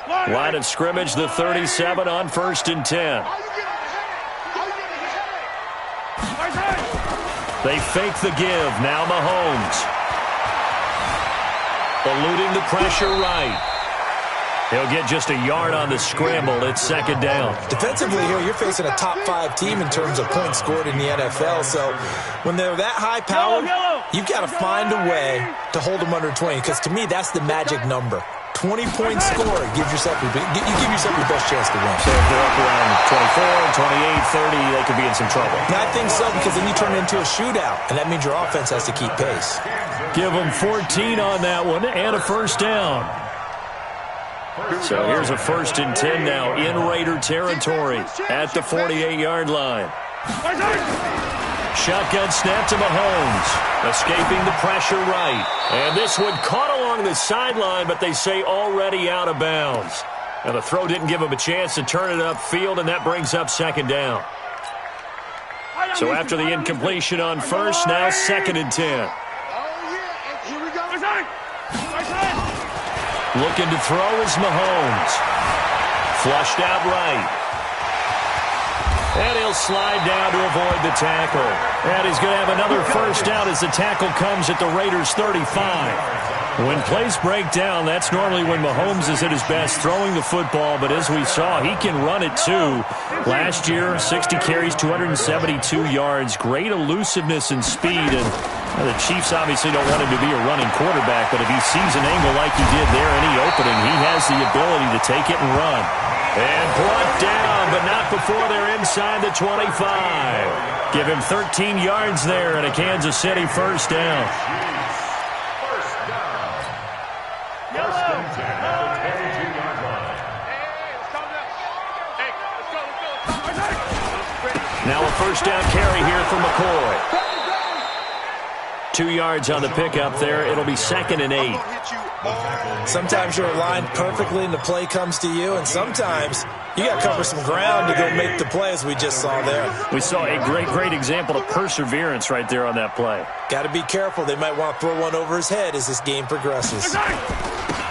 Line of scrimmage, the 37 on 1st and 10. They fake the give. Now Mahomes. Eluding the pressure right. He'll get just a yard on the scramble. It's 2nd down. Defensively here, you're facing a top 5 team in terms of points scored in the NFL. So when they're that high-powered, you've got to find a way to hold them under 20. Because to me, that's the magic number. 20-point score. You give yourself your best chance to win. So if they're up around 24, 28, 30, they could be in some trouble. And I think so, because then you turn it into a shootout, and that means your offense has to keep pace. Give them 14 on that one and a 1st down. So here's a 1st and 10 now in Raider territory at the 48-yard line. Shotgun snap to Mahomes, escaping the pressure right. And this one caught along the sideline, but they say already out of bounds. Now the throw didn't give him a chance to turn it upfield, and that brings up 2nd down. So after the incompletion on 1st, now 2nd and 10. Looking to throw is Mahomes. Flushed out right. And he'll slide down to avoid the tackle. And he's going to have another 1st down as the tackle comes at the Raiders' 35. When plays break down, that's normally when Mahomes is at his best throwing the football. But as we saw, he can run it too. Last year, 60 carries, 272 yards. Great elusiveness and speed. And the Chiefs obviously don't want him to be a running quarterback. But if he sees an angle like he did there, any opening, he has the ability to take it and run. And brought down, but not before they're inside the 25. Give him 13 yards there and a Kansas City 1st down. Now a 1st down carry here for McCoy. 2 yards on the pickup there. It'll be 2nd and 8. Sometimes you're aligned perfectly and the play comes to you, and sometimes you got to cover some ground to go make the play, as we just saw there. We saw a great example of perseverance right there on that play. Got to be careful. They might want to throw one over his head as this game progresses.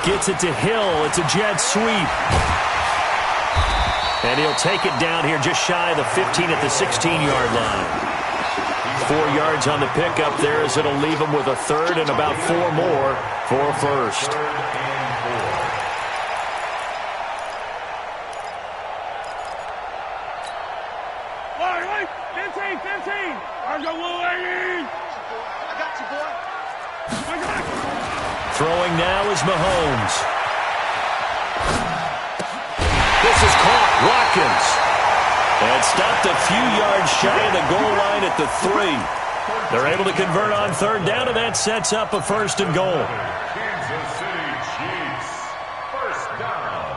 Gets it to Hill. It's a jet sweep. And he'll take it down here just shy of the 15 at the 16-yard line. 4 yards on the pickup there as it'll leave him with a 3rd and about 4 more for a 1st. Wait, 15. Throwing now is Mahomes. This is caught. Watkins. And stopped a few yards shy of the goal line at the 3. They're able to convert on 3rd down, and that sets up a 1st and goal. Kansas City Chiefs, 1st down.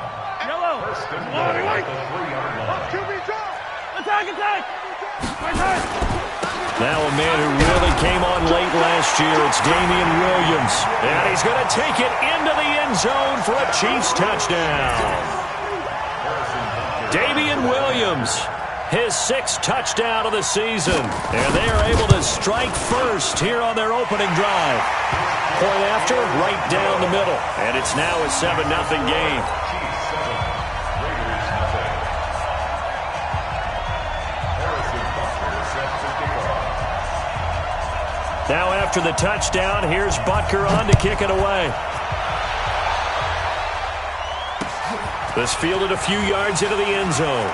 Yellow. 1st and goal at the 3-yard line. Attack. Now a man who really came on late last year, it's Damian Williams. And he's going to take it into the end zone for a Chiefs touchdown. Damian Williams, his 6th touchdown of the season. And they are able to strike first here on their opening drive. Point after, right down the middle. And it's now a 7-0 game. Now after the touchdown, here's Butker on to kick it away. This fielded a few yards into the end zone.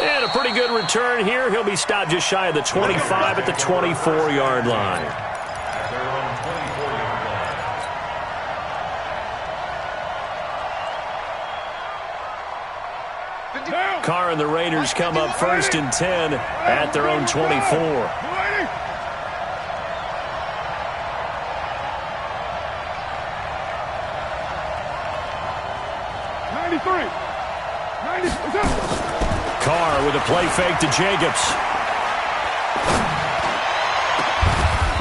And a pretty good return here. He'll be stopped just shy of the 25 at the 24-yard line. Carr and the Raiders come up 1st and 10 at their own 24. Carr with a play fake to Jacobs.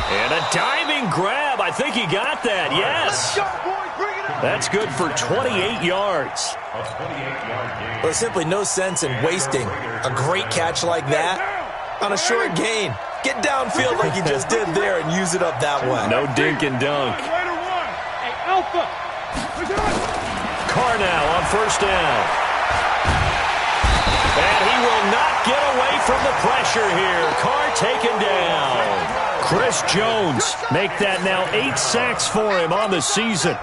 And a diving grab. I think he got that. Yes. That's good for 28 yards. Well, there's simply no sense in wasting a great catch like that on a short gain. Get downfield like you just did there and use it up that way. No dink and dunk. Carr now on first down. And he will not get away from the pressure here. Carr taken down. Chris Jones make that now 8 sacks for him on the season.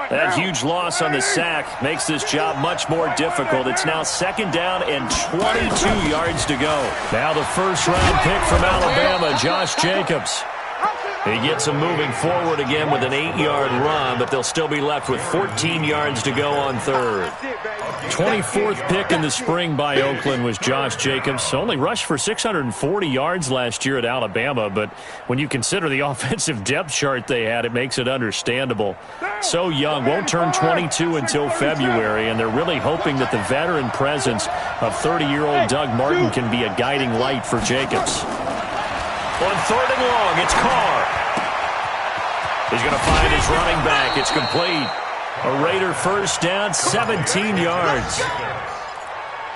That huge loss on the sack makes this job much more difficult. It's now second down and 22 yards to go. Now the first-round pick from Alabama, Josh Jacobs. He gets him moving forward again with an 8-yard run, but they'll still be left with 14 yards to go on third. 24th pick in the spring by Oakland was Josh Jacobs. Only rushed for 640 yards last year at Alabama, but when you consider the offensive depth chart they had, it makes it understandable. So young, won't turn 22 until February, and they're really hoping that the veteran presence of 30-year-old Doug Martin can be a guiding light for Jacobs. On third and long, it's Carr. He's going to find his running back. It's complete. A Raider first down, 17 yards.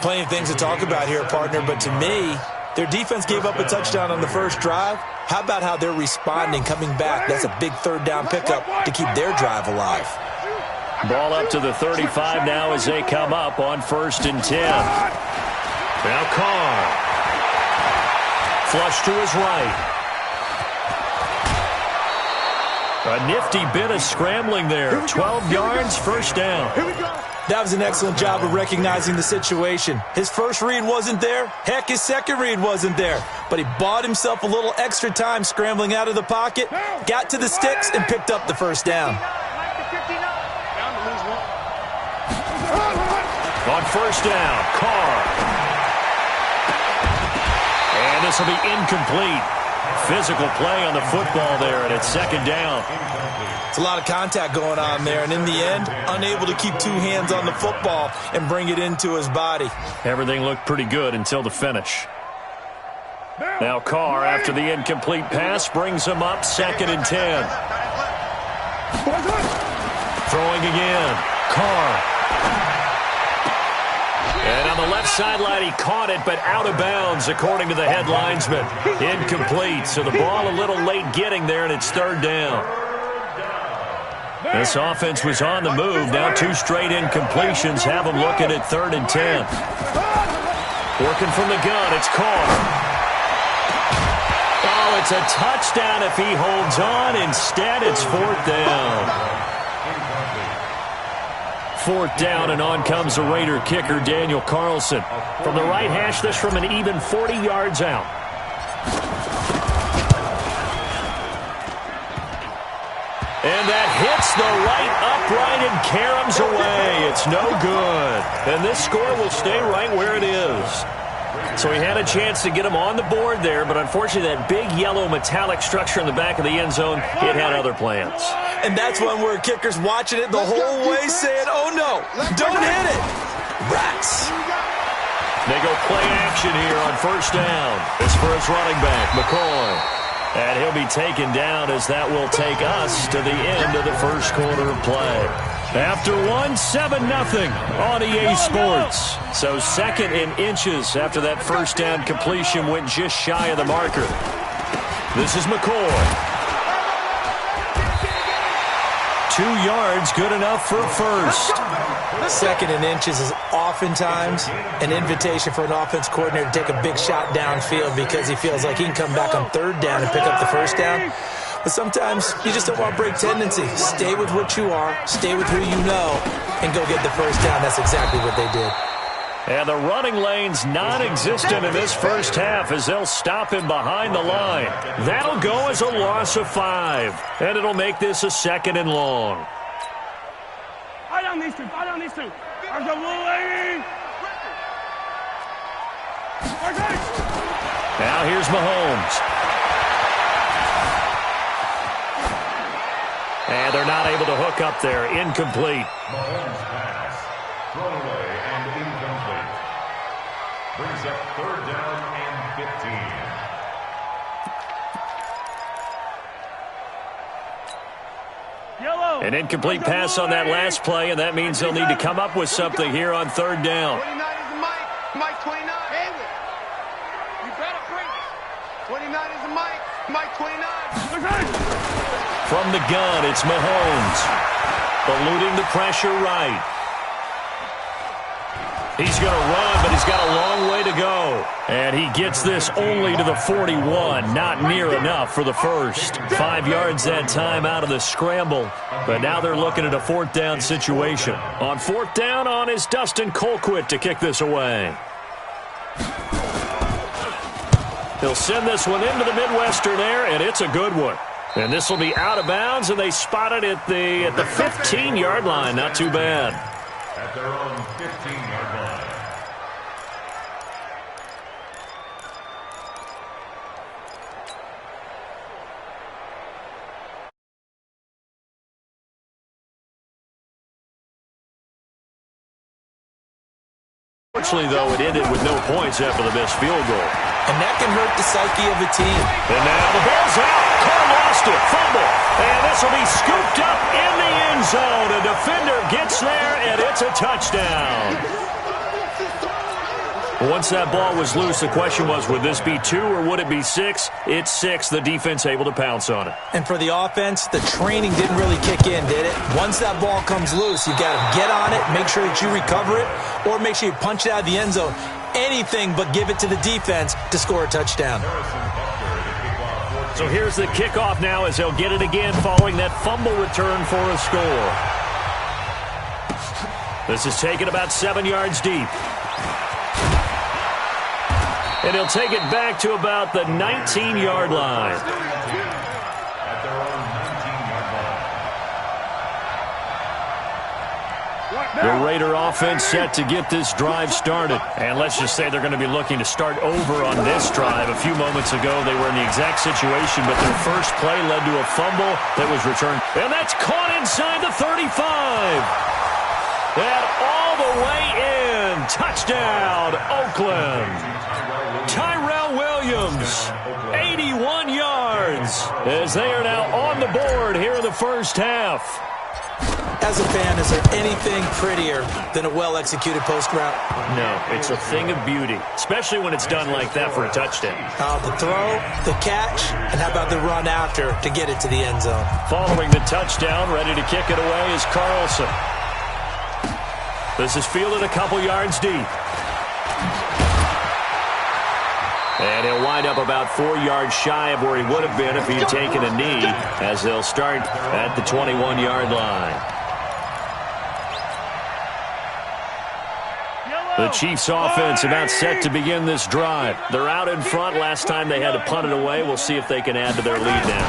Plenty of things to talk about here, partner, but to me, their defense gave up a touchdown on the first drive. How about how they're responding, coming back? That's a big third down pickup to keep their drive alive. Ball up to the 35 now as they come up on first and 10. Now Carr. Flush to his right. A nifty bit of scrambling there. 12 yards, first down. That was an excellent job of recognizing the situation. His first read wasn't there. Heck, his second read wasn't there. But he bought himself a little extra time scrambling out of the pocket, got to the sticks, and picked up the first down. On first down, Carr. And this will be incomplete. Physical play on the football there, and it's second down. It's a lot of contact going on there, and in the end, unable to keep two hands on the football and bring it into his body. Everything looked pretty good until the finish. Now Carr, after the incomplete pass, brings him up second and 10. Throwing again. Carr. And on the left sideline, he caught it, but out of bounds, according to the head linesman. Incomplete, so the ball a little late getting there, and it's third down. This offense was on the move. Now 2 straight incompletions have them looking at third and 10. Working from the gun, it's Carr. Oh, it's a touchdown if he holds on. Instead, it's fourth down. Fourth down, and on comes the Raider kicker, Daniel Carlson. From the right hash, this from an even 40 yards out. And that hits the right upright and caroms away. It's no good. And this score will stay right where it is. So he had a chance to get him on the board there, but unfortunately that big yellow metallic structure in the back of the end zone, it had other plans. And that's one where kicker's watching it the whole way saying, oh no, don't hit it. Rats. They go play action here on first down. This for his running back, McCoy. And he'll be taken down as that will take us to the end of the first quarter of play. After one, 7-0 on EA Sports. So second in inches after that first down completion went just shy of the marker. This is McCoy. 2 yards, good enough for first. Second in inches is oftentimes an invitation for an offense coordinator to take a big shot downfield because he feels like he can come back on third down and pick up the first down. But sometimes you just don't want to break tendency. Stay with what you are, stay with who you know, and go get the first down. That's exactly what they did. And the running lane's non-existent in this first half as they'll stop him behind the line. That'll go as a loss of 5. And it'll make this a second and long. Fight on these two. Fight on these two. There's a little lady. Now here's Mahomes. And they're not able to hook up there. Incomplete. Mahomes pass. Thrown away and incomplete. Brings up third down and 15. Yellow. An incomplete pass on that last play, and that means they'll need to come up with something here on third down. 29 is the mic. Mike 29. You better bring it. 29 is the mic. From the gun, it's Mahomes. Eluding the pressure right. He's going to run, but he's got a long way to go. And he gets this only to the 41. Not near enough for the first. 5 yards that time out of the scramble. But now they're looking at a 4th down situation. On 4th down on is Dustin Colquitt to kick this away. He'll send this one into the Midwestern air, and it's a good one. And this will be out of bounds, and they spot it at the 15-yard line. Not too bad. At their own 15-yard line. Unfortunately, though, it ended with no points after the missed field goal. And that can hurt the psyche of a team. And now the ball's out. Carr lost it. Fumble. And this will be scooped up in the end zone. A defender gets there, and it's a touchdown. Once that ball was loose, the question was, would this be 2 or would it be 6? It's 6. The defense able to pounce on it. And for the offense, the training didn't really kick in, did it? Once that ball comes loose, you've got to get on it, make sure that you recover it, or make sure you punch it out of the end zone. Anything but give it to the defense to score a touchdown. So here's the kickoff now as they'll get it again following that fumble return for a score. This is taken about 7 yards deep. And he'll take it back to about the 19-yard line. At their own 19-yard line. The Raider offense set to get this drive started. And let's just say they're going to be looking to start over on this drive. A few moments ago, they were in the exact situation, but their first play led to a fumble that was returned. And that's caught inside the 35. And all the way in. Touchdown, Oakland. Tyrell Williams, 81 yards, as they are now on the board here in the first half. As a fan, is there anything prettier than a well-executed post route? No, it's a thing of beauty, especially when it's done like that for a touchdown. The throw, the catch, and how about the run after to get it to the end zone? Following the touchdown, ready to kick it away is Carlson. This is fielded a couple yards deep. And he'll wind up about 4 yards shy of where he would have been if he had taken a knee, as they'll start at the 21-yard line. The Chiefs offense about set to begin this drive. They're out in front. Last time they had to punt it away. We'll see if they can add to their lead now.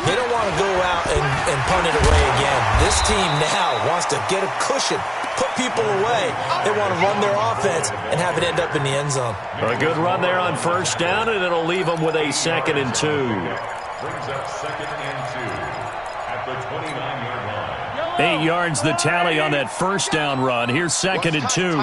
They don't want to go out and punt it away again. This team now wants to get a cushion, put people away. They want to run their offense and have it end up in the end zone. A good run there on first down, and it'll leave them with a 2nd and 2. Brings up 2nd and 2 at the 29-yard line. 8 yards the tally on that first down run. Here's 2nd and 2.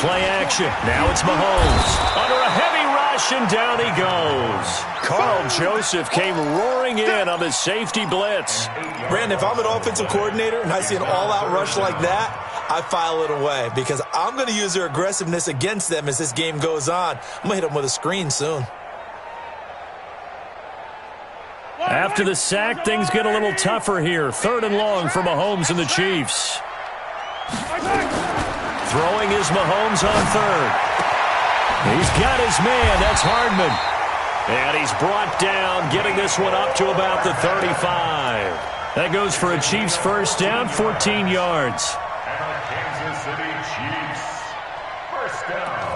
Play action. Now it's Mahomes. Under a heavy rush, and down he goes. Carl Joseph came roaring in on the safety blitz. Brandon, if I'm an offensive coordinator and I see an all-out rush like that, I file it away because I'm going to use their aggressiveness against them as this game goes on. I'm going to hit them with a screen soon. After the sack, things get a little tougher here. 3rd and long for Mahomes and the Chiefs. Throwing is Mahomes on 3rd. He's got his man. That's Hardman. And he's brought down, getting this one up to about the 35. That goes for a Chiefs first down, 14 yards. And the Kansas City Chiefs. First down.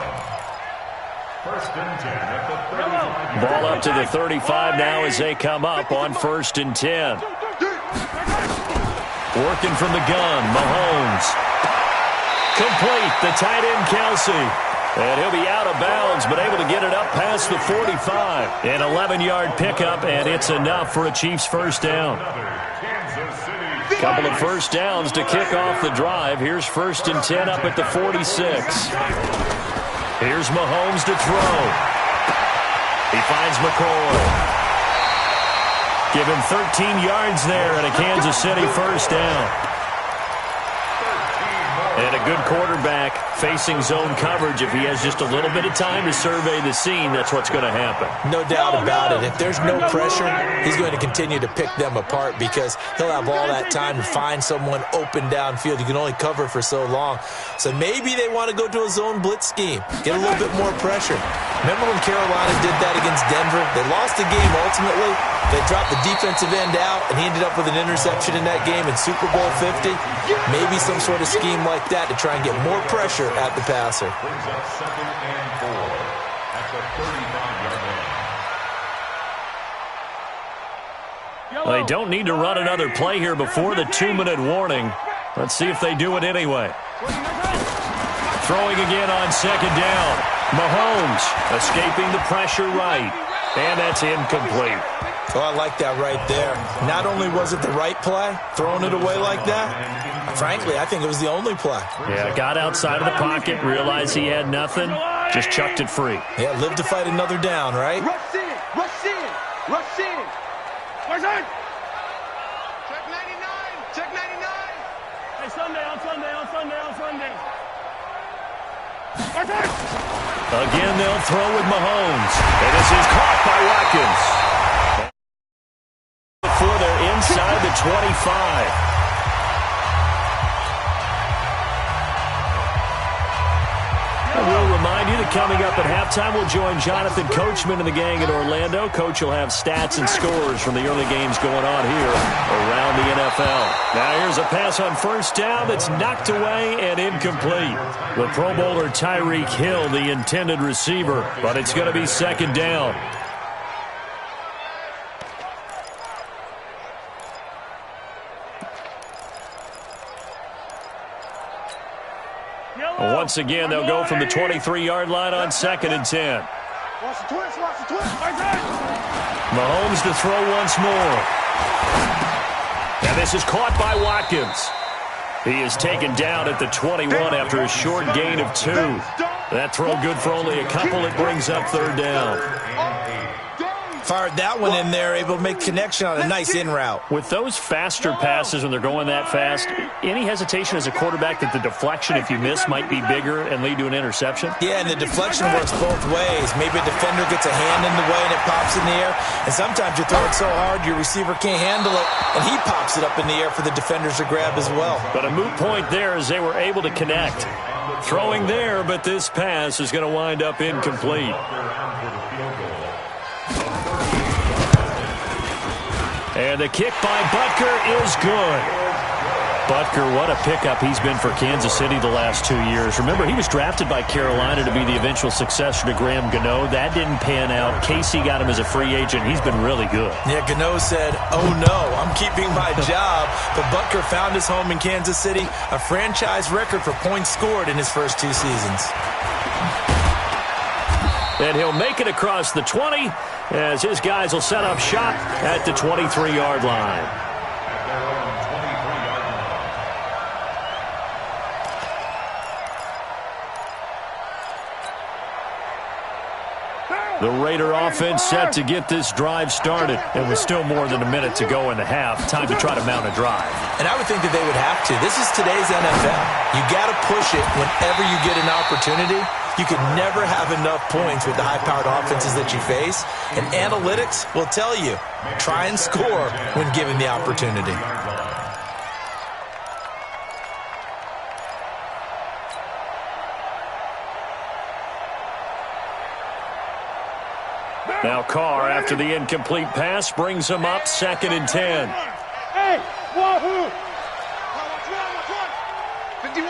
1st and 10 at the 35. Ball up to the 35 now as they come up on 1st and 10. Working from the gun, Mahomes. Complete, the tight end, Kelsey. And he'll be out of bounds, but able to get it up past the 45. An 11-yard pickup, and it's enough for a Chiefs first down. Couple of first downs to kick off the drive. Here's 1st and 10 up at the 46. Here's Mahomes to throw. He finds McCoy. Give him 13 yards there and a Kansas City first down. 13 more And a good quarterback facing zone coverage. If he has just a little bit of time to survey the scene, that's what's going to happen. No doubt about it. If there's no pressure, he's going to continue to pick them apart because he'll have all that time to find someone open downfield. You can only cover for so long. So maybe they want to go to a zone blitz scheme, get a little bit more pressure. Remember when Carolina did that against Denver? They lost the game ultimately. They dropped the defensive end out, and he ended up with an interception in that game in Super Bowl 50. Maybe some sort of scheme like that to try and get more pressure at the passer. Brings up 2nd and 4 at the 35-yard line. Well, they don't need to run another play here before the 2-minute warning. Let's see if they do it anyway. Throwing again on 2nd down. Mahomes escaping the pressure right. And that's incomplete. Oh, I like that right there. Not only was it the right play, throwing it away like that, frankly, I think it was the only play. Yeah, got outside of the pocket, realized he had nothing, just chucked it free. Yeah, live to fight another down, right? Rush in, rush in, rush in. Rush in. Check 99, check 99. Hey, Sunday, on Sunday, on Sunday, on Sunday. Rush in. Again, they'll throw with Mahomes. And this is caught by Watkins. Before they're inside the 25. We'll remind you that coming up at halftime, we'll join Jonathan Coachman and the gang in Orlando. Coach will have stats and scores from the early games going on here around the NFL. Now here's a pass on 1st down that's knocked away and incomplete. The Pro Bowler Tyreek Hill, the intended receiver, but it's going to be 2nd down. Once again, they'll go from the 23-yard line on 2nd and 10. Watch the twist, watch the twist. Mahomes to throw once more. And this is caught by Watkins. He is taken down at the 21 after a short gain of 2. That throw good for only a couple. It brings up 3rd down. Fired that one in there, able to make connection on a nice in route. With those faster passes when they're going that fast, any hesitation as a quarterback that the deflection, if you miss, might be bigger and lead to an interception? Yeah, and the deflection works both ways. Maybe a defender gets a hand in the way and it pops in the air. And sometimes you throw it so hard your receiver can't handle it, and he pops it up in the air for the defenders to grab as well. But a moot point there as they were able to connect. Throwing there, but this pass is going to wind up incomplete. And the kick by Butker is good. Butker, what a pickup he's been for Kansas City the last 2 years. Remember, he was drafted by Carolina to be the eventual successor to Graham Gano. That didn't pan out. Casey got him as a free agent. He's been really good. Yeah, Gano said, oh no, I'm keeping my job. But Butker found his home in Kansas City, a franchise record for points scored in his first 2 seasons. And he'll make it across the 20 as his guys will set up shop at the 23-yard line. The Raider offense set to get this drive started. And with still more than a minute to go in the half, time to try to mount a drive. And I would think that they would have to. This is today's NFL. You got to push it whenever you get an opportunity. You can never have enough points with the high-powered offenses that you face. And analytics will tell you, try and score when given the opportunity. Now Carr, after the incomplete pass, brings him up 2nd and 10. Hey, wahoo! 51.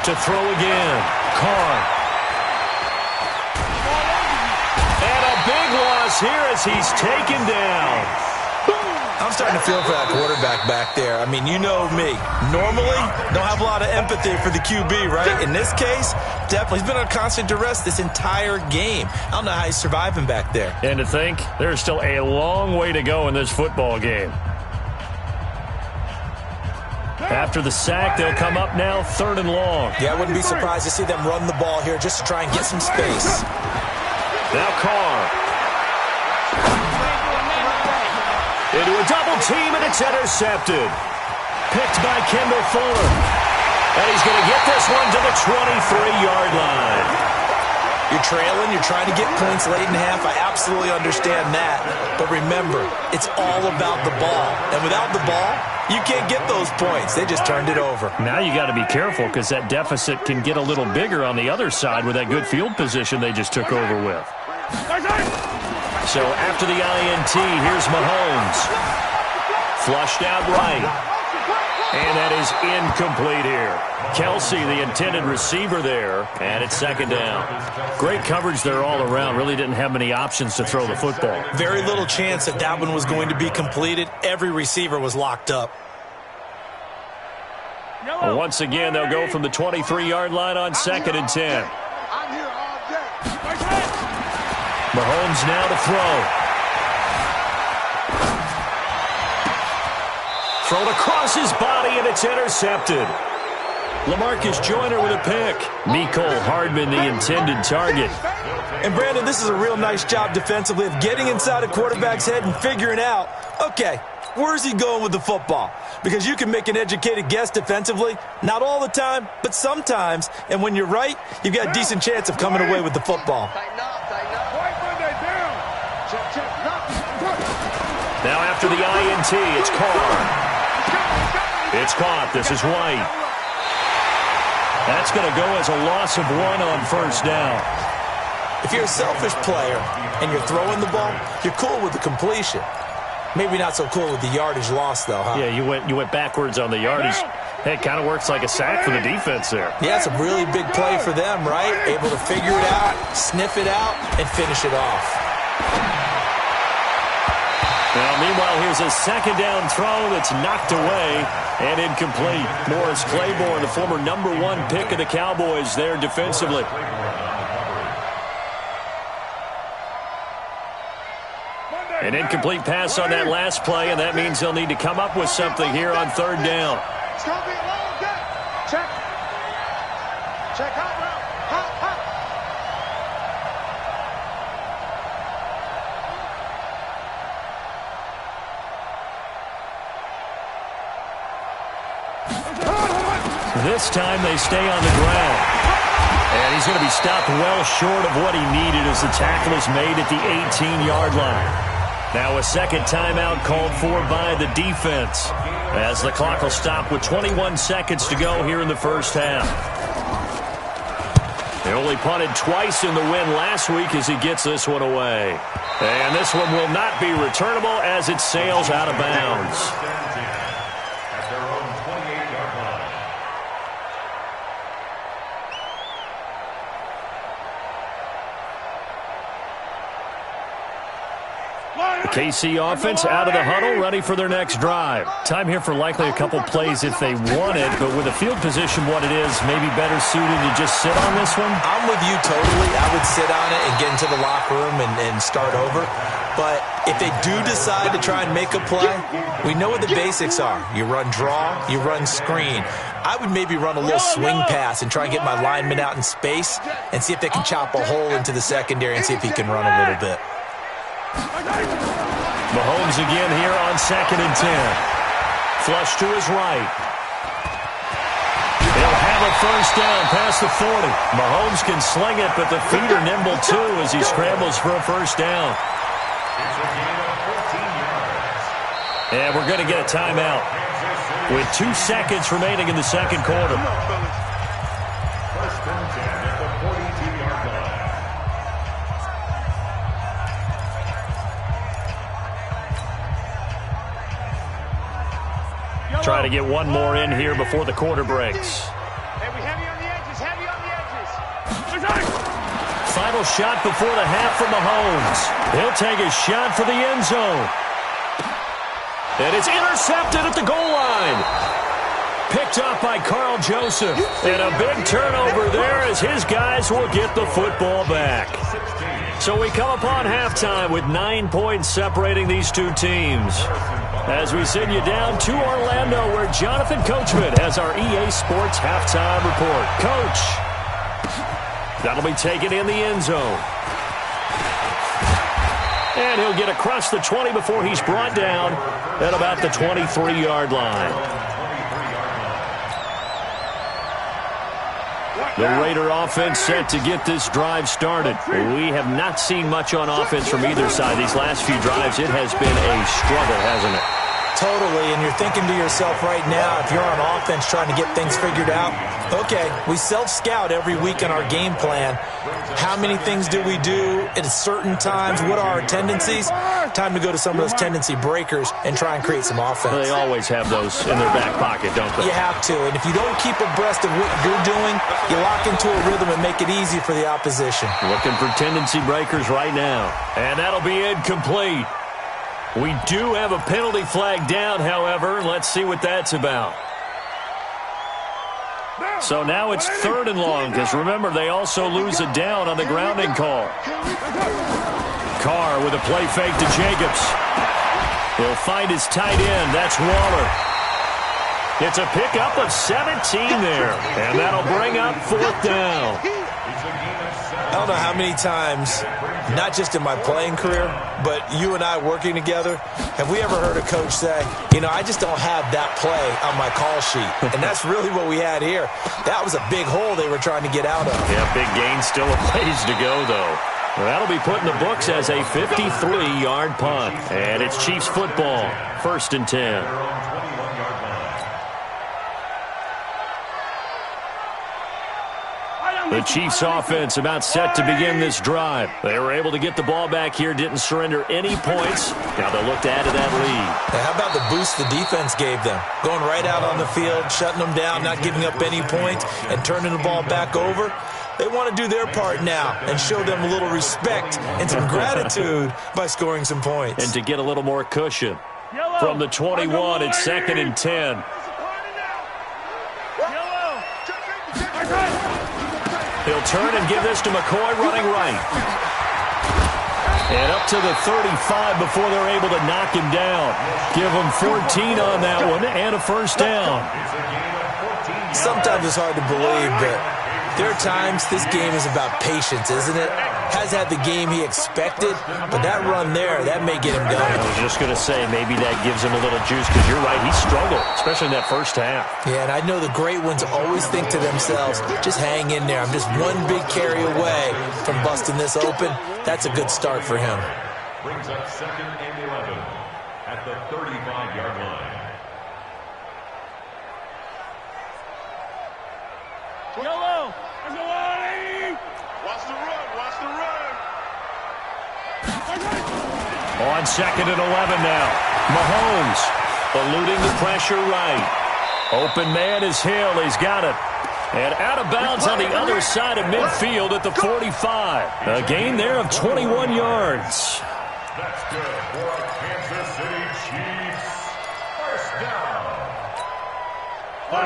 To throw again, Carr. And a big loss here as he's taken down. I'm starting to feel for that quarterback back there. I mean, you know me. Normally, don't have a lot of empathy for the QB, right? In this case, definitely. He's been on constant duress this entire game. I don't know how he's surviving back there. And to think, there's still a long way to go in this football game. After the sack, they'll come up now 3rd and long. Yeah, I wouldn't be surprised to see them run the ball here just to try and get some space. Now Carr. Into a double team, and it's intercepted. Picked by Kendall Fuller. And he's going to get this one to the 23-yard line. You're trailing, you're trying to get points late in half. I absolutely understand that. But remember, it's all about the ball. And without the ball, you can't get those points. They just turned it over. Now you got to be careful because that deficit can get a little bigger on the other side with that good field position they just took over with. So after the INT, here's Mahomes. Flushed out right. And that is incomplete here. Kelsey, the intended receiver there, and it's second down. Great coverage there all around. Really didn't have many options to throw the football. Very little chance that that one was going to be completed. Every receiver was locked up. Well, once again, they'll go from the 23-yard line on 2nd and 10. Mahomes now to throw. Thrown across his body, and it's intercepted. LaMarcus Joyner with a pick. Mecole Hardman, the intended target. And, Brandon, this is a real nice job defensively of getting inside a quarterback's head and figuring out, okay, where's he going with the football? Because you can make an educated guess defensively, not all the time, but sometimes. And when you're right, you've got a decent chance of coming away with the football. Now after the INT, it's Carr. It's caught. This is White. That's going to go as a loss of 1 on first down. If you're a selfish player and you're throwing the ball, you're cool with the completion. Maybe not so cool with the yardage loss, though, huh? Yeah, you went backwards on the yardage. Hey, it kind of works like a sack for the defense there. Yeah, it's a really big play for them, right? Able to figure it out, sniff it out, and finish it off. Now, meanwhile, here's a second down throw that's knocked away and incomplete. Morris Claiborne, the former #1 pick of the Cowboys there defensively. An incomplete pass on that last play, and that means they'll need to come up with something here on 3rd down. It's going to be a long day. Check. Check out. This time they stay on the ground. And he's going to be stopped well short of what he needed as the tackle is made at the 18-yard line. Now a second timeout called for by the defense as the clock will stop with 21 seconds to go here in the first half. They only punted twice in the win last week as he gets this one away. And this one will not be returnable as it sails out of bounds. KC offense out of the huddle, ready for their next drive. Time here for likely a couple plays if they want it, but with the field position what it is, maybe better suited to just sit on this one? I'm with you totally. I would sit on it and get into the locker room and start over. But if they do decide to try and make a play, we know what the basics are. You run draw, you run screen. I would maybe run a little swing pass and try and get my lineman out in space and see if they can chop a hole into the secondary and see if he can run a little bit. Mahomes again here on 2nd and 10. Flush to his right. He'll have a first down past the 40. Mahomes can sling it, but the feet are nimble too as he scrambles for a first down. And we're going to get a timeout with 2 seconds remaining in the second quarter. First and 10 at the 42-yard line. Try to get one more in here before the quarter breaks. Heavy on the edges, heavy on the edges. Final shot before the half from Mahomes. He'll take a shot for the end zone. And it's intercepted at the goal line. Picked up by Carl Joseph. And a big turnover there as his guys will get the football back. So we come upon halftime with 9 points separating these two teams. As we send you down to Orlando where Jonathan Coachman has our EA Sports halftime report. Coach, that'll be taken in the end zone. And he'll get across the 20 before he's brought down at about the 23-yard line. The Raider offense set to get this drive started. We have not seen much on offense from either side. These last few drives, it has been a struggle, hasn't it? Totally, and you're thinking to yourself right now, if you're on offense trying to get things figured out, okay, we self-scout every week in our game plan. How many things do we do at certain times? What are our tendencies? Time to go to some of those tendency breakers and try and create some offense. Well, they always have those in their back pocket, don't they? You have to, and if you don't keep abreast of what you're doing, you lock into a rhythm and make it easy for the opposition. Looking for tendency breakers right now, and that'll be incomplete. We do have a penalty flag down, however. Let's see what that's about. So now it's 3rd and long, because remember, they also lose a down on the grounding call. Carr with a play fake to Jacobs. He'll find his tight end. That's Waller. It's a pickup of 17 there, and that'll bring up 4th down. I don't know how many times, not just in my playing career, but you and I working together, have we ever heard a coach say, you know, I just don't have that play on my call sheet. And that's really what we had here. That was a big hole they were trying to get out of. Yeah, big gain, still a ways to go, though. Well, that'll be put in the books as a 53-yard punt. And it's Chiefs football, 1st and 10. The Chiefs offense about set to begin this drive. They were able to get the ball back here, didn't surrender any points. Now they'll look to add to that lead. Now, how about the boost the defense gave them? Going right out on the field, shutting them down, not giving up any points, and turning the ball back over. They want to do their part now and show them a little respect and some gratitude by scoring some points. And to get a little more cushion. From the 21, it's 2nd and 10. He'll turn and give this to McCoy running right. And up to the 35 before they're able to knock him down. Give him 14 on that one and a 1st down. Sometimes it's hard to believe, but there are times this game is about patience, isn't it? Has had the game he expected, but that run there, that may get him going. I was just going to say, maybe that gives him a little juice, because you're right, he struggled, especially in that first half. Yeah, and I know the great ones always think to themselves, just hang in there. I'm just one big carry away from busting this open. That's a good start for him. Brings up 2nd and 11 at the 35-yard line. Yellow! There's a line! Watch the run, watch the run. On 2nd and 11 now. Mahomes eluding the pressure right. Open man is Hill. He's got it. And out of bounds on the other side of midfield at the 45. A gain there of 21 yards. That's good for our Kansas City Chiefs. 1st down.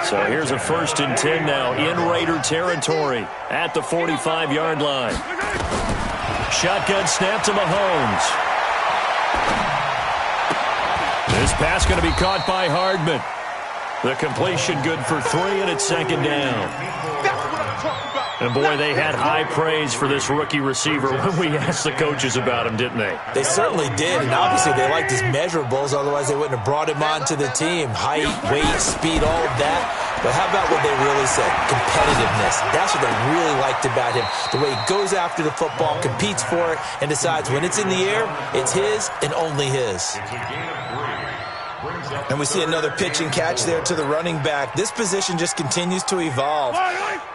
So here's a 1st and 10 now in Raider territory at the 45-yard line. Shotgun snap to Mahomes. This pass going to be caught by Hardman. The completion good for 3, and it's 2nd down. And boy, they had high praise for this rookie receiver when we asked the coaches about him, didn't they? They certainly did, and obviously they liked his measurables, otherwise they wouldn't have brought him onto the team. Height, weight, speed, all of that. But how about what they really said? Competitiveness. That's what they really liked about him. The way he goes after the football, competes for it, and decides when it's in the air, it's his and only his. It's a gain of 3. And we see another pitch and catch there to the running back. This position just continues to evolve.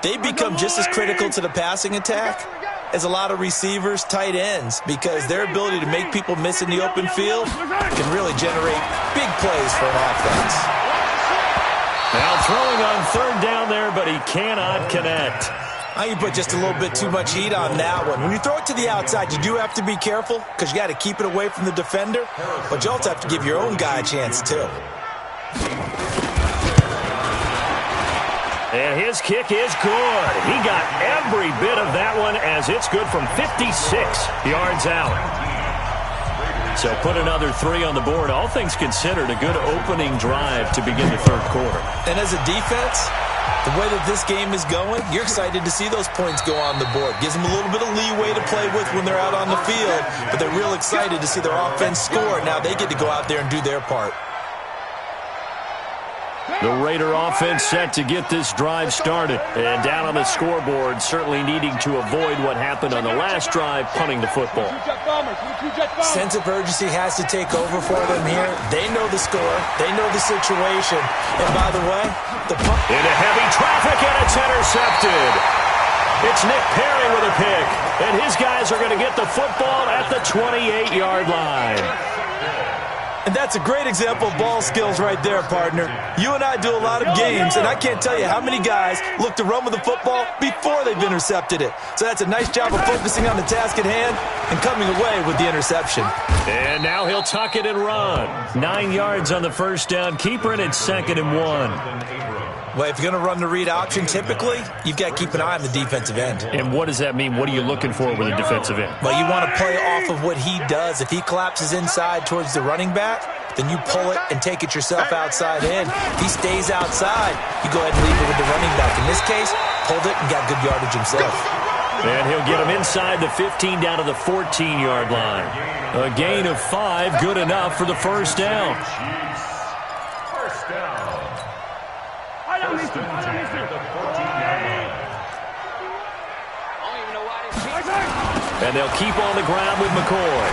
They become just as critical to the passing attack as a lot of receivers, tight ends, because their ability to make people miss in the open field can really generate big plays for an offense. Now throwing on 3rd down there, but he cannot connect. I think you put just a little bit too much heat on that one. When you throw it to the outside, you do have to be careful because you got to keep it away from the defender, but you also have to give your own guy a chance too. And his kick is good. He got every bit of that one as it's good from 56 yards out. So put another 3 on the board. All things considered, a good opening drive to begin the 3rd quarter. And as a defense, the way that this game is going, you're excited to see those points go on the board. Gives them a little bit of leeway to play with when they're out on the field, but they're real excited to see their offense score. Now they get to go out there and do their part. The Raider offense set to get this drive started. And down on the scoreboard, certainly needing to avoid what happened on the last drive, punting the football. Sense of urgency has to take over for them here. They know the score. They know the situation. And by the way, the punt. Into heavy traffic, and it's intercepted. It's Nick Perry with a pick. And his guys are going to get the football at the 28-yard line. And that's a great example of ball skills right there, partner. You and I do a lot of games, and I can't tell you how many guys look to run with the football before they've intercepted it. So that's a nice job of focusing on the task at hand and coming away with the interception. And now he'll tuck it and run. 9 yards on the first down. Keeper, and it's 2nd and 1. Well, if you're going to run the read option, typically, you've got to keep an eye on the defensive end. And what does that mean? What are you looking for with a defensive end? Well, you want to play off of what he does. If he collapses inside towards the running back, then you pull it and take it yourself outside in. If he stays outside, you go ahead and leave it with the running back. In this case, pulled it and got good yardage himself. And he'll get him inside the 15 down to the 14-yard line. A gain of 5, good enough for the first down. First down. First and 10 at the 14-yard line. And they'll keep on the ground with McCoy.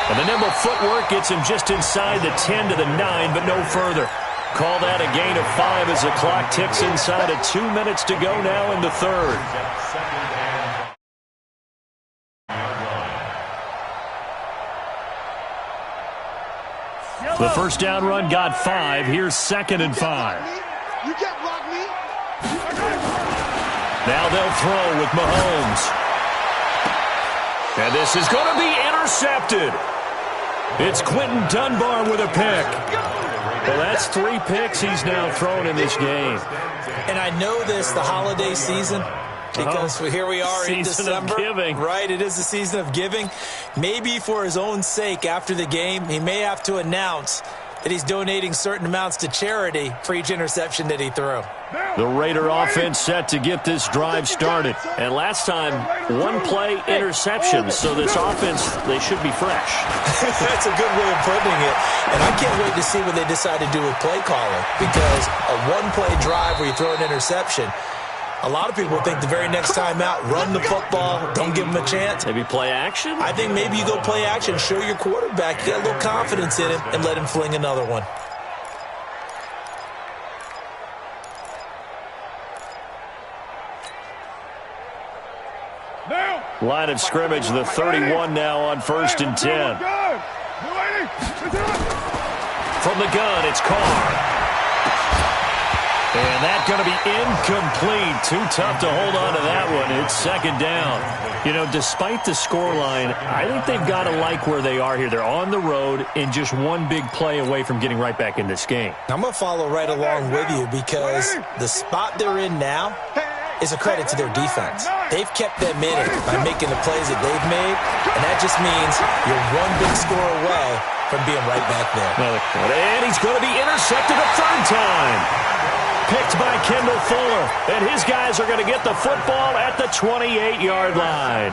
And the nimble footwork gets him just inside the 10 to the 9, but no further. Call that a gain of 5 as the clock ticks inside of 2 minutes to go now in the third. The first down run got 5. Here's 2nd and 5. You can't block me. Now they'll throw with Mahomes. And this is going to be intercepted. It's Quentin Dunbar with a pick. Well, that's 3 picks he's now thrown in this game. And I know this, the holiday season, because here we are in December. Season of giving. Right, it is the season of giving. Maybe for his own sake, after the game, he may have to announce that he's donating certain amounts to charity for each interception that he threw. The Raider offense set to get this drive started. And last time, 1-play interception. So this offense, they should be fresh. That's a good way of putting it. And I can't wait to see what they decide to do with play calling. Because a 1-play drive where you throw an interception, a lot of people think the very next time out, run the football, don't give him a chance. Maybe play action? I think maybe you go play action, show your quarterback, get a little confidence in him, and let him fling another one. Line of scrimmage, the 31 now on 1st and 10. From the gun, it's Carr. And that's going to be incomplete. Too tough to hold on to that one. It's 2nd down. You know, despite the scoreline, I think they've got to like where they are here. They're on the road and just one big play away from getting right back in this game. I'm going to follow right along with you because the spot they're in now is a credit to their defense. They've kept them in it by making the plays that they've made, and that just means you're one big score away from being right back there. And he's going to be intercepted a 3rd time. Picked by Kendall Fuller, and his guys are going to get the football at the 28-yard line.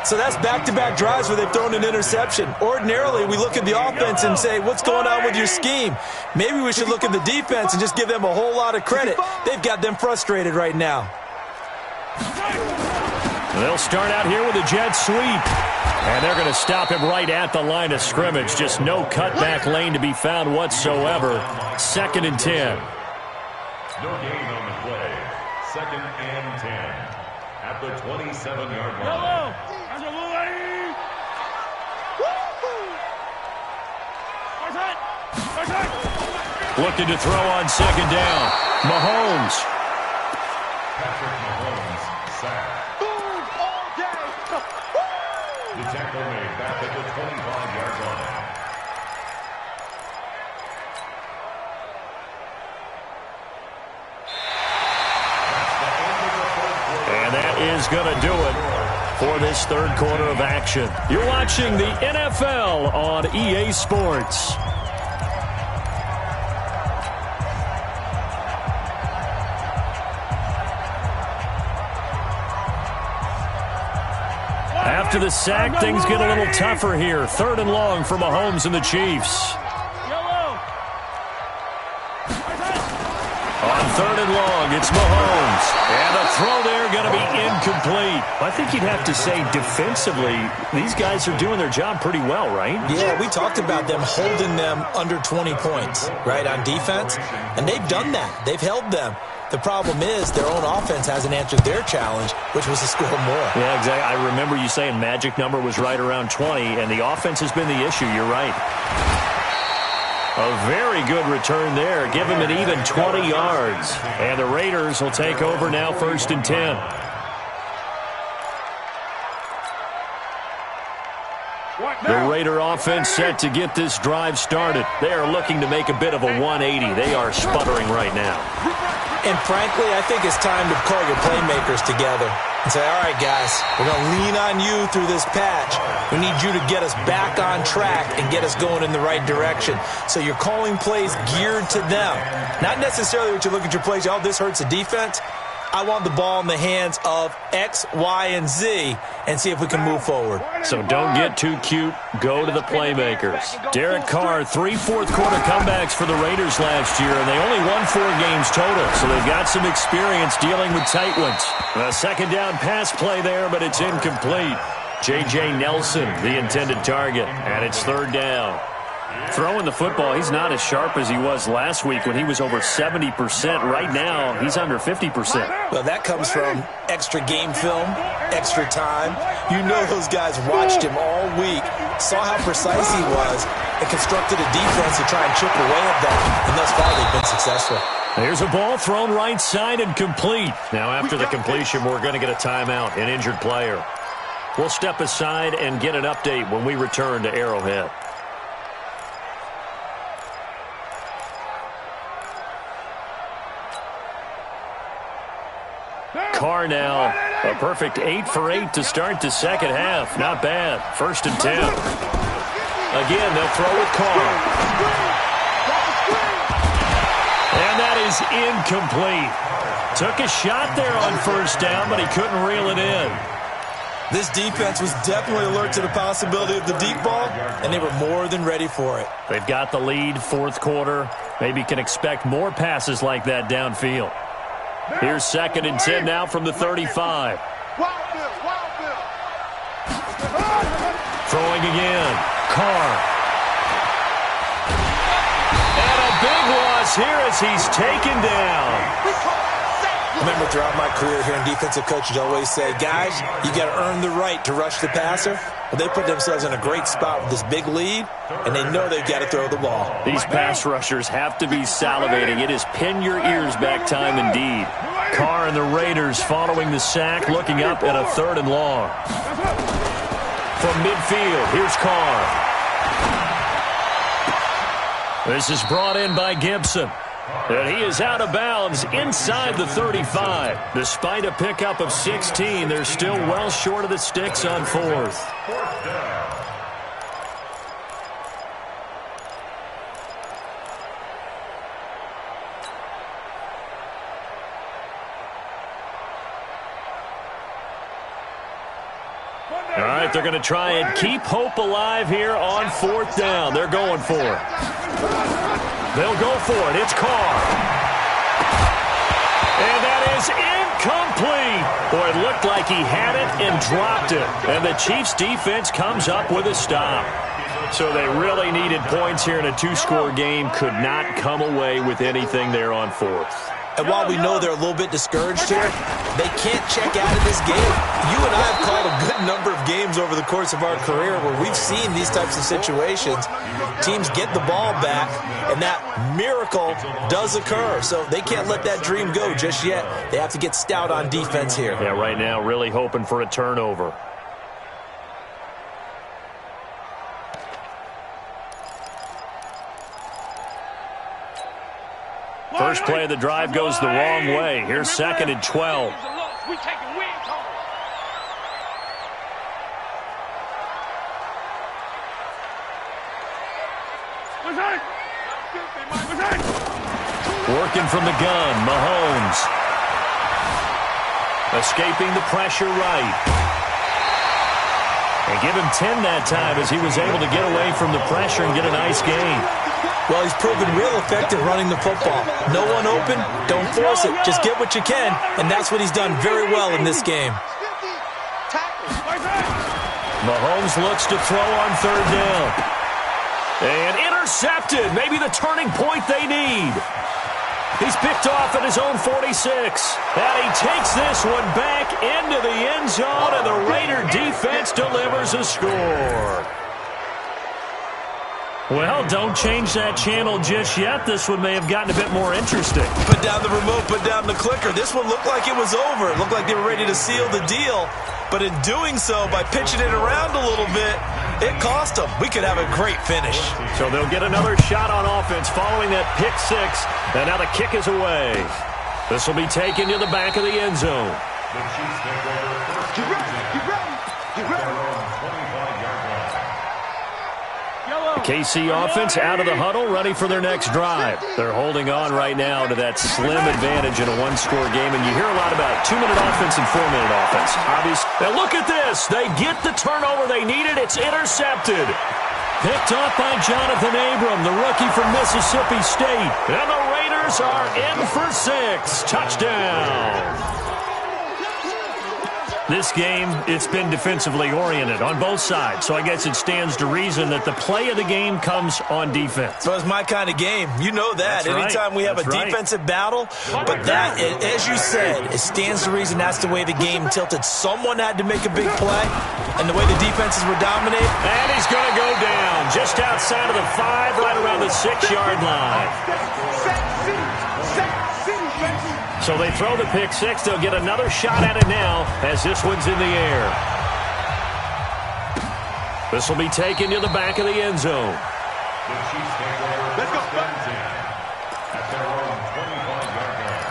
So that's back-to-back drives where they've thrown an interception. Ordinarily, we look at the offense and say, what's going on with your scheme? Maybe we should look at the defense and just give them a whole lot of credit. They've got them frustrated right now. They'll start out here with a jet sweep. And they're going to stop him right at the line of scrimmage. Just no cutback lane to be found whatsoever. 2nd and 10. No gain on the play. 2nd and 10 at the 27-yard line. Looking to throw on 2nd down. Mahomes. Patrick Mahomes sacked. The tackle made back at the 25-yard line. And that is going to do it for this 3rd quarter of action. You're watching the NFL on EA Sports. After the sack, things get a little tougher here. 3rd and long for Mahomes and the Chiefs. 3rd and long. It's Mahomes. And the throw there going to be incomplete. I think you'd have to say defensively, these guys are doing their job pretty well, right? Yeah, we talked about them holding them under 20 points, right, on defense. And they've done that. They've held them. The problem is their own offense hasn't answered their challenge, which was to score more. Yeah, exactly. I remember you saying magic number was right around 20, and the offense has been the issue. You're right. A very good return there. Give him an even 20 yards. And the Raiders will take over now, 1st and 10. The Raider offense set to get this drive started. They are looking to make a bit of a 180. They are sputtering right now. And frankly, I think it's time to call your playmakers together and say, all right, guys, we're going to lean on you through this patch. We need you to get us back on track and get us going in the right direction. So you're calling plays geared to them. Not necessarily what you look at your plays, oh, this hurts the defense. I want the ball in the hands of X, Y, and Z and see if we can move forward. So don't get too cute. Go to the playmakers. Derek Carr, 3 fourth-quarter comebacks for the Raiders last year, and they only won 4 games total, so they've got some experience dealing with tight ones. A 2nd down pass play there, but it's incomplete. J.J. Nelson, the intended target, and it's 3rd down. Throwing the football, he's not as sharp as he was last week when he was over 70%. Right now, he's under 50%. Well, that comes from extra game film, extra time. You know those guys watched him all week, saw how precise he was, and constructed a defense to try and chip away at that. And thus far, they've been successful. There's a ball thrown right side and complete. Now, after the completion, we're going to get a timeout, an injured player. We'll step aside and get an update when we return to Arrowhead. Carr now, a perfect 8 for 8 to start the 2nd half. Not bad. 1st and 10. Again, they'll throw with Carr. And that is incomplete. Took a shot there on 1st down, but he couldn't reel it in. This defense was definitely alert to the possibility of the deep ball, and they were more than ready for it. They've got the lead, 4th quarter. Maybe can expect more passes like that downfield. Here's 2nd and 10 now from the 35. Throwing again. Carr. And a big loss here as he's taken down. Remember, throughout my career here in defensive coaches, always say, guys, you got to earn the right to rush the passer. Well, they put themselves in a great spot with this big lead, and they know they've got to throw the ball. These pass rushers have to be salivating. It is pin your ears back time indeed. Carr and the Raiders following the sack, looking up at a 3rd and long. From midfield, here's Carr. This is brought in by Gibson. And he is out of bounds inside the 35. Despite a pickup of 16, they're still well short of the sticks on 4th. All right, they're going to try and keep hope alive here on 4th down. They're going for it. They'll go for it. It's Carr. And that is incomplete. Boy, it looked like he had it and dropped it. And the Chiefs' defense comes up with a stop. So they really needed points here in a 2-score game. Could not come away with anything there on 4th. And while we know they're a little bit discouraged here, they can't check out of this game. You and I have called a good number of games over the course of our career where we've seen these types of situations. Teams get the ball back, and that miracle does occur. So they can't let that dream go just yet. They have to get stout on defense here. Yeah, right now really hoping for a turnover. First play of the drive goes the wrong way. Here's 2nd and 12. Working from the gun, Mahomes. Escaping the pressure right. And give him 10 that time as he was able to get away from the pressure and get a nice gain. Well, he's proven real effective running the football. No one open, don't force it. Just get what you can, and that's what he's done very well in this game. Mahomes looks to throw on third down. And intercepted. Maybe the turning point they need. He's picked off at his own 46. And he takes this one back into the end zone, and the Raider defense delivers a score. Well, don't change that channel just yet. This one may have gotten a bit more interesting. Put down the remote, put down the clicker. This one looked like it was over. It looked like they were ready to seal the deal. But in doing so, by pitching it around a little bit, it cost them. We could have a great finish. So they'll get another shot on offense following that pick six. And now the kick is away. This will be taken to the back of the end zone. The Chiefs take over first. Get ready, get ready, get ready. KC offense out of the huddle, ready for their next drive. They're holding on right now to that slim advantage in a one-score game, and you hear a lot about 2-minute offense and 4-minute offense. Obviously, now look at this. They get the turnover they needed. It's intercepted. Picked off by Jonathan Abram, the rookie from Mississippi State. And the Raiders are in for 6. Touchdown. This game, it's been defensively oriented on both sides, so I guess it stands to reason that the play of the game comes on defense. So it's my kind of game. You know that. That's right. Anytime we have a defensive battle, but that, as you said, it stands to reason that's the way the game tilted. Someone had to make a big play, and the way the defenses were dominating. And he's going to go down just outside of the 5, right around the 6-yard line. So they throw the pick six. They'll get another shot at it now as this one's in the air. This will be taken to the back of the end zone. The Chiefs take over. Let's go. At their own 25-yard line.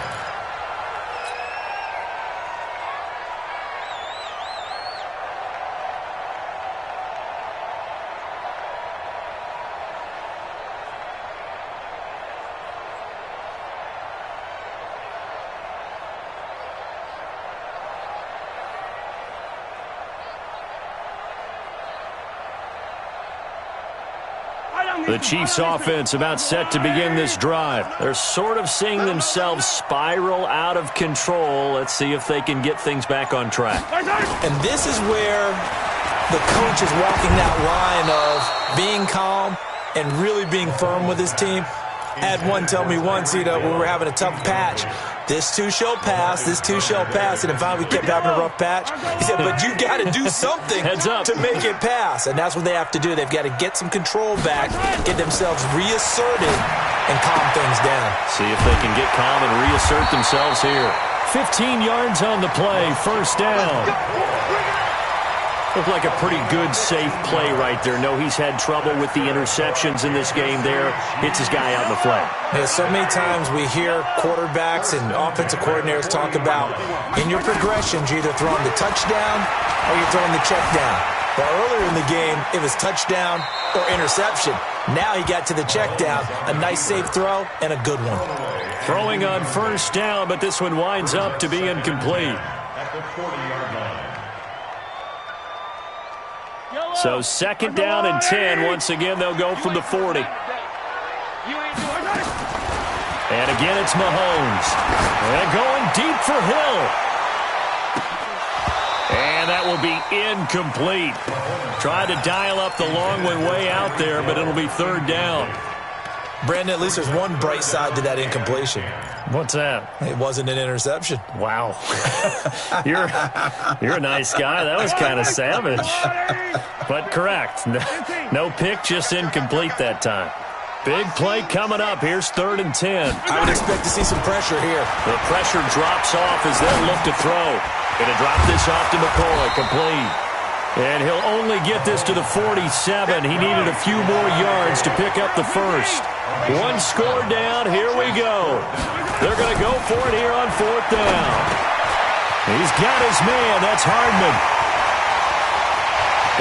The Chiefs offense about set to begin this drive. They're sort of seeing themselves spiral out of control. Let's see if they can get things back on track. And this is where the coach is walking that line of being calm and really being firm with his team. I had one tell me once, when we were having a tough patch, this too shall pass, this too shall pass. And finally we kept having a rough patch. He said, but you got to do something to make it pass. And that's what they have to do. They've got to get some control back, get themselves reasserted, and calm things down. See if they can get calm and reassert themselves here. 15 yards on the play, first down. Looked like a pretty good, safe play right there. No, he's had trouble with the interceptions in this game there. Hits his guy out in the flat. Yeah, so many times we hear quarterbacks and offensive coordinators talk about in your progressions, you're either throwing the touchdown or you're throwing the check down. Well, earlier in the game, it was touchdown or interception. Now he got to the check down, a nice safe throw, and a good one. Throwing on first down, but this one winds up to be incomplete. At the 40-yard line. So second down and 10. Once again, they'll go from the 40. And again, it's Mahomes. And going deep for Hill. And that will be incomplete. Tried to dial up the long one way out there, but it'll be third down. Brandon, at least there's one bright side to that incompletion. What's that? It wasn't an interception. Wow. You're a nice guy. That was kind of savage. But correct. No pick, just incomplete that time. Big play coming up. Here's 3rd and 10. I would expect to see some pressure here. The pressure drops off as they'll look to throw. Gonna drop this off to McCoy. Complete. And he'll only get this to the 47. He needed a few more yards to pick up the first. One score down. Here we go. They're going to go for it here on 4th down. He's got his man. That's Hardman.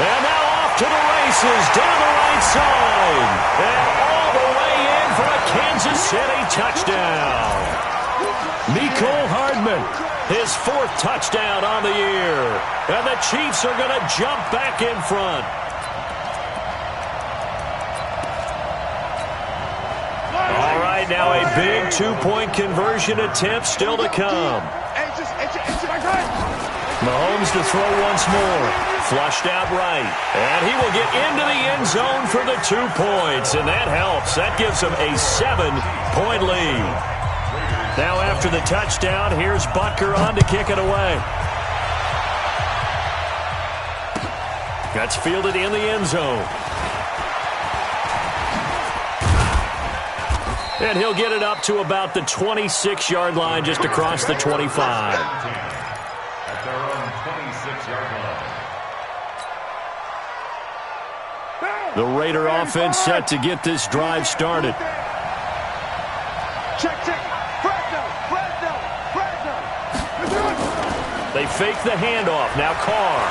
And now off to the races down the right side. And all the way in for a Kansas City touchdown. Mecole Hardman, his 4th touchdown on the year. And the Chiefs are going to jump back in front. All right, now a big 2-point conversion attempt still to come. Mahomes to throw once more. Flushed out right. And he will get into the end zone for the 2 points. And that helps. That gives him a 7-point lead. Now after the touchdown, here's Butker on to kick it away. That's fielded in the end zone. And he'll get it up to about the 26-yard line, just across the 25. At their own 26-yard line. The Raider offense set to get this drive started. Check. They fake the handoff. Now Carr.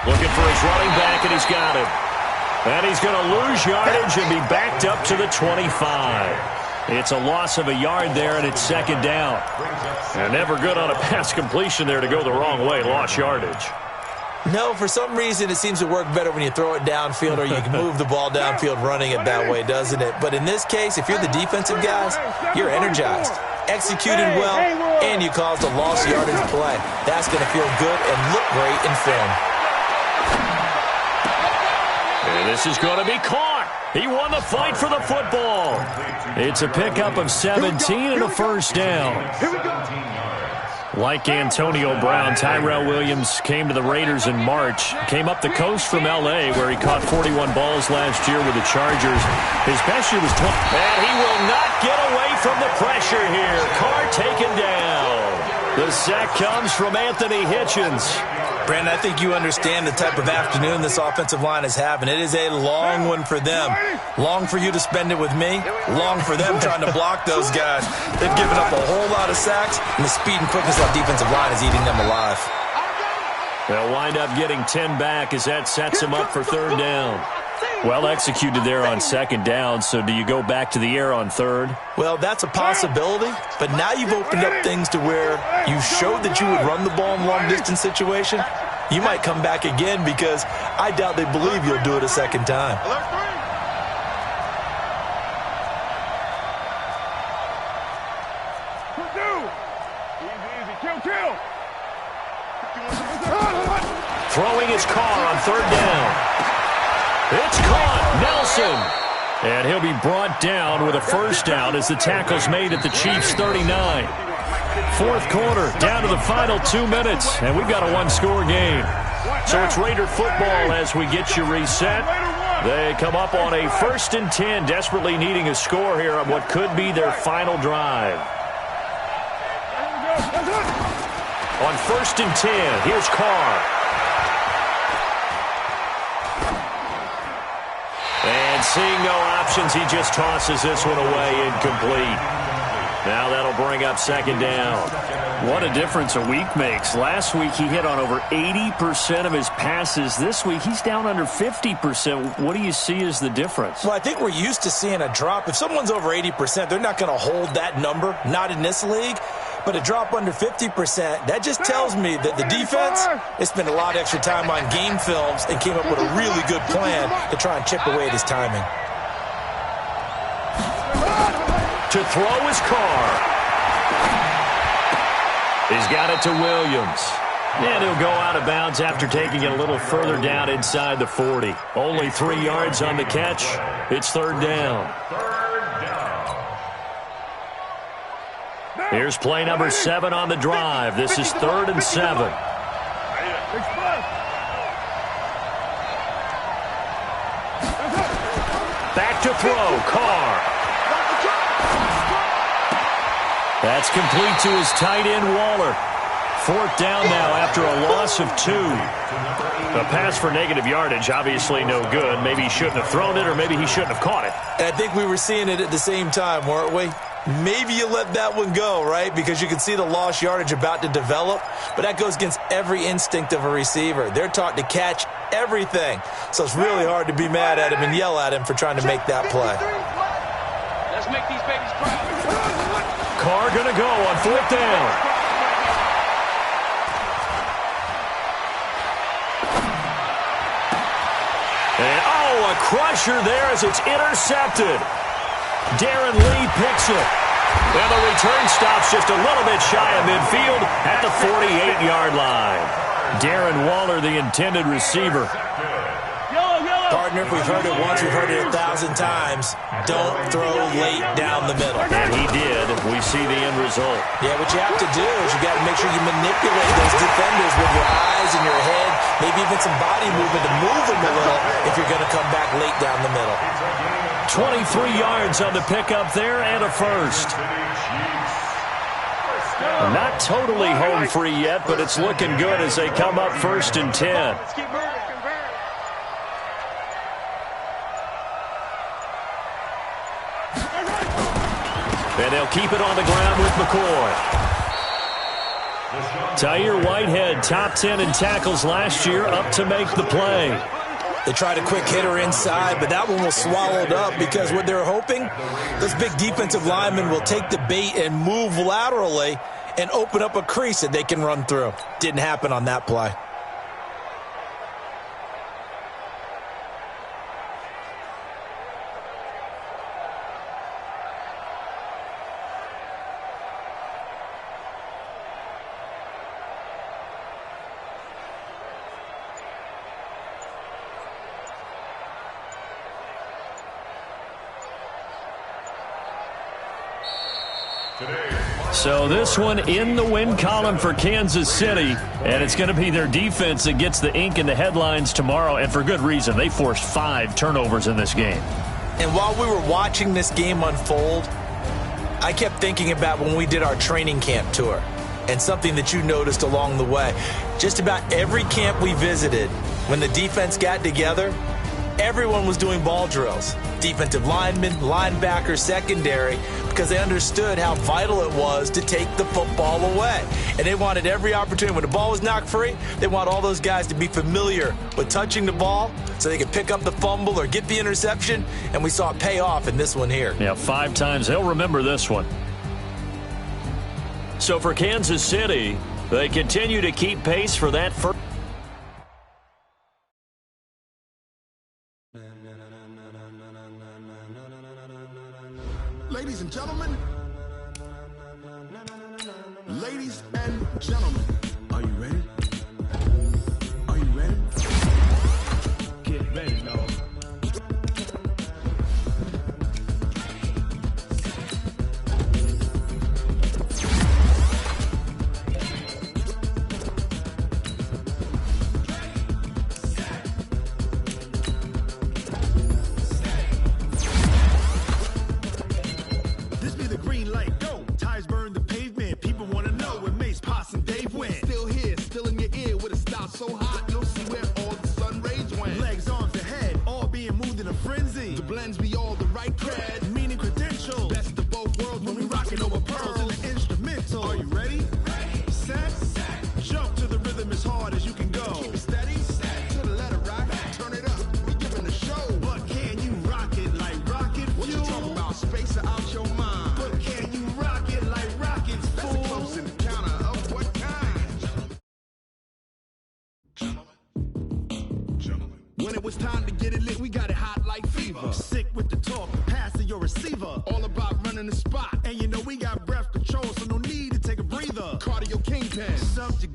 Looking for his running back, and he's got him. And he's going to lose yardage and be backed up to the 25. It's a loss of a yard there, and it's 2nd down. And never good on a pass completion there to go the wrong way. Lost yardage. No, for some reason it seems to work better when you throw it downfield or you can move the ball downfield running it that way, doesn't it? But in this case, if you're the defensive guys, you're energized, executed well, and you caused a lost yardage play. That's going to feel good and look great in film. And this is going to be caught. He won the fight for the football. It's a pickup of 17 and a 1st down. Like Antonio Brown, Tyrell Williams came to the Raiders in March, came up the coast from L.A., where he caught 41 balls last year with the Chargers. His best year was 20. And he will not get away from the pressure here. Carr taken down. The sack comes from Anthony Hitchens. Brandon, I think you understand the type of afternoon this offensive line is having. It is a long one for them. Long for you to spend it with me. Long for them trying to block those guys. They've given up a whole lot of sacks, and the speed and quickness of that defensive line is eating them alive. They'll wind up getting 10 back as that sets him up for 3rd down. Well executed there on 2nd down, so do you go back to the air on 3rd? Well, that's a possibility, but now you've opened up things to where you showed that you would run the ball in long-distance situation. You might come back again because I doubt they believe you'll do it a 2nd time. Throwing his Carr on 3rd down. It's caught. Nelson. And he'll be brought down with a 1st down as the tackle's made at the Chiefs' 39. 4th quarter, down to the final 2 minutes, and we've got a 1-score game. So it's Raider football as we get you reset. They come up on a 1st and 10, desperately needing a score here on what could be their final drive. On 1st and 10, here's Carr. And seeing no options, he just tosses this one away, incomplete. Now that'll bring up 2nd down. What a difference a week makes. Last week he hit on over 80% of his passes. This week he's down under 50%. What do you see as the difference? Well, I think we're used to seeing a drop. If someone's over 80%, they're not going to hold that number, not in this league. But a drop under 50%, that just tells me that the defense has spent a lot of extra time on game films and came up with a really good plan to try and chip away at his timing. To throw his Carr. He's got it to Williams. And he'll go out of bounds after taking it a little further down inside the 40. Only 3 yards on the catch. It's 3rd down. Here's play number 7 on the drive. This is 3rd and 7. Back to throw. Carr. That's complete to his tight end, Waller. 4th down now after a loss of 2. A pass for negative yardage, obviously no good. Maybe he shouldn't have thrown it, or maybe he shouldn't have caught it. And I think we were seeing it at the same time, weren't we? Maybe you let that one go, right? Because you can see the lost yardage about to develop. But that goes against every instinct of a receiver. They're taught to catch everything. So it's really hard to be mad at him and yell at him for trying to make that play. Let's make these babies proud. Carr gonna go on 4th down. And a crusher there as it's intercepted. Darren Lee picks it. And the return stops just a little bit shy of midfield at the 48-yard line. Darren Waller, the intended receiver. Partner, if we've heard it once, we've heard it 1,000 times. Don't throw late down the middle. And he did. We see the end result. Yeah, what you have to do is you got to make sure you manipulate those defenders with your eyes and your head, maybe even some body movement to move them a little if you're going to come back late down the middle. 23 yards on the pickup there and a first. Not totally home free yet, but it's looking good as they come up 1st and 10. And they'll keep it on the ground with McCoy. Tahir Whitehead, top 10 in tackles last year, up to make the play. They tried a quick hitter inside, but that one was swallowed up because what they're hoping, those big defensive linemen will take the bait and move laterally and open up a crease that they can run through. Didn't happen on that play. So this one in the win column for Kansas City, and it's going to be their defense that gets the ink in the headlines tomorrow, and for good reason. They forced 5 turnovers in this game. And while we were watching this game unfold, I kept thinking about when we did our training camp tour and something that you noticed along the way. Just about every camp we visited, when the defense got together, everyone was doing ball drills. Defensive linemen, linebackers, secondary, because they understood how vital it was to take the football away. And they wanted every opportunity. When the ball was knocked free, they want all those guys to be familiar with touching the ball so they could pick up the fumble or get the interception. And we saw it pay off in this one here. Yeah, 5 times. They'll remember this one. So for Kansas City, they continue to keep pace for that first. Ladies and gentlemen, are you ready? Are you ready? Get ready, y'all. So hot, you'll see where all the sun rays went. Legs, arms, and head, all being moved in a frenzy. The blends be all the right cred, meaning credentials. Best of both worlds when we rockin' over pearls in the instrumental. Are you ready? Ready. Set. Jump to the rhythm as hard as you can go. Keep it steady. To the letter rock. Turn it up. We giving a show. But can you rock it like rocket fuel? What you talking about? Space out your mind. But can you rock it like rockets, fool? That's a close encounter of what kind? When it was time to get it lit, we got it hot like fever. Sick with the talk, passing your receiver. All about running the spot. And you know we got breath control, so no need to take a breather. Cardio kingpin. Subject